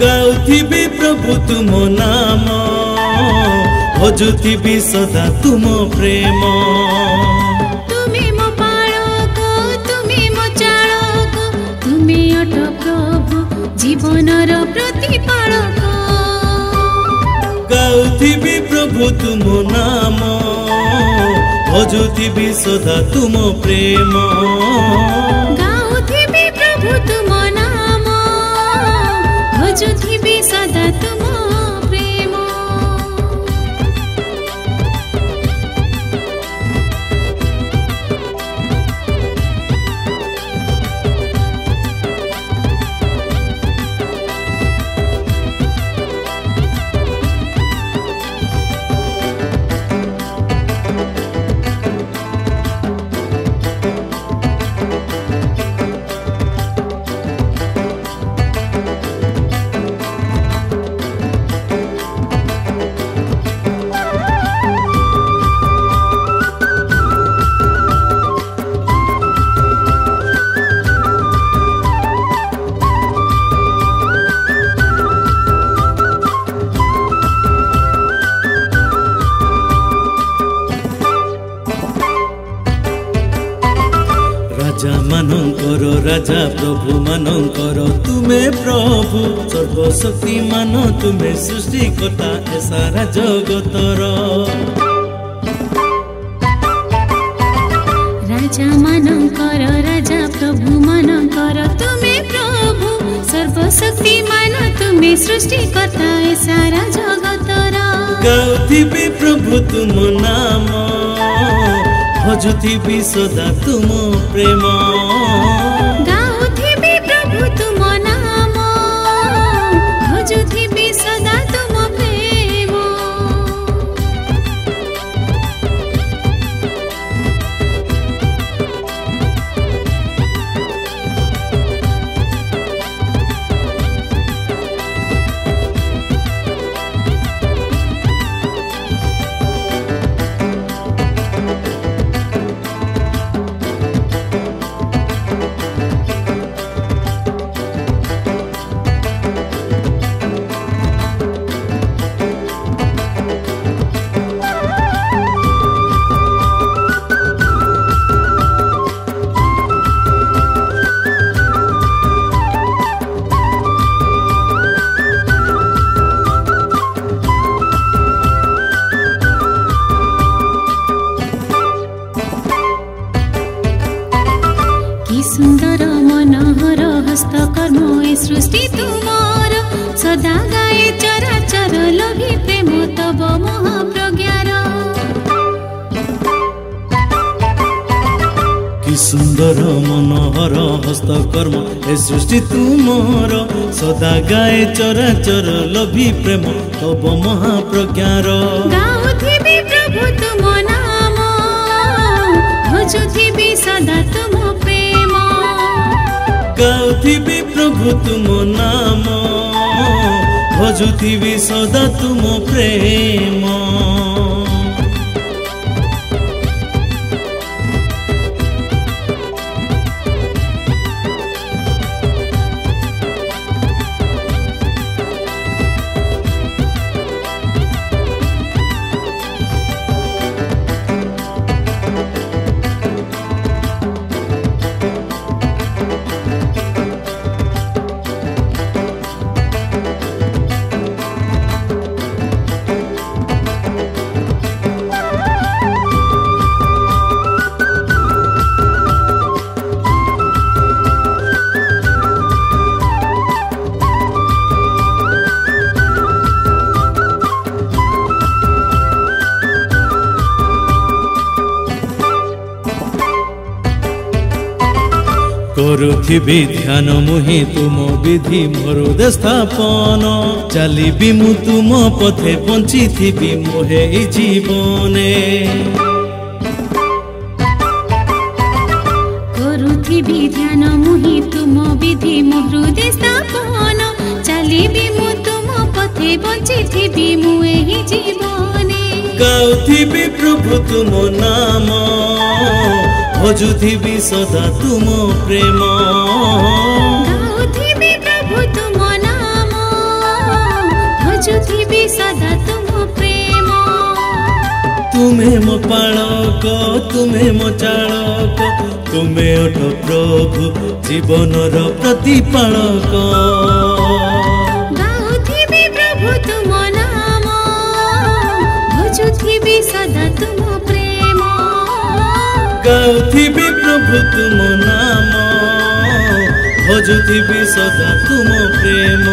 गाउथिबी प्रभु तुम नाम भजुथिबी सदा तुम प्रेम तुमे मो पालक तुमे मो चालक तुमे अट प्रभु जीवनर प्रतिपालक गाउथिबी प्रभु तुम नाम भजुथिबी सदा तुम प्रेम गाउथिबी प्रभु तुम नाम भजुथिबी सदा तुम प्रेम राजा मानकर राजा प्रभु मानकर तुमे प्रभु सर्वशक्ति मान तुमे सृष्टिकर्ता ए सारा जगतर राजा मानकर राजा प्रभु मानकर तुमे प्रभु सर्वशक्ति मान तुमे सृष्टिकर्ता ए सारा जगतर गाउथिबी प्रभु तुम नाम भजुथिबी सदा तुम प्रेम गाउथिबी प्रभु तुम नाम भजुथिबी सदा तुम प्रेम सुंदर मनोहर हस्तकर्म ए सृष्टि तुमार सदा गाए चराचर लोभी प्रेम तब महाप्रज्ञार कि सुंदर मनोहर हस्तकर्म ए सृष्टि तुमर सदा गाए चराचर लोभी प्रेम तब महाप्रज्ञार गाउथिबी प्रभु तुम नाम भजुथिबी सदा तुम प्रेम गाउथिबी प्रभु तुम नाम भजुथिबी सदा तुम प्रेम करुथिबी ध्यान मुहि तुम विधि मोर स्थापन चलिबी मु तुम पथे बंचिथिबी मोहे जीवने करुथिबी ध्यान मुहि तुम विधि मोर स्थापन चलिबी मु तुम पथे बंचिथिबी मोहे जीवने गाउथिबी प्रभु तुम नाम भजुथिबी सदा तुम प्रेम गाउथिबी प्रभु तुम नाम तुमे मो पालक तुमे मो चालक तुमे अट प्रभु जीवनर प्रतिपालक गाउथिबी प्रभु तुम नाम भजुथिबी सदा तुम प्रेम गाउथिबी प्रभु तुम नाम भजुथिबी सदा तुम प्रेम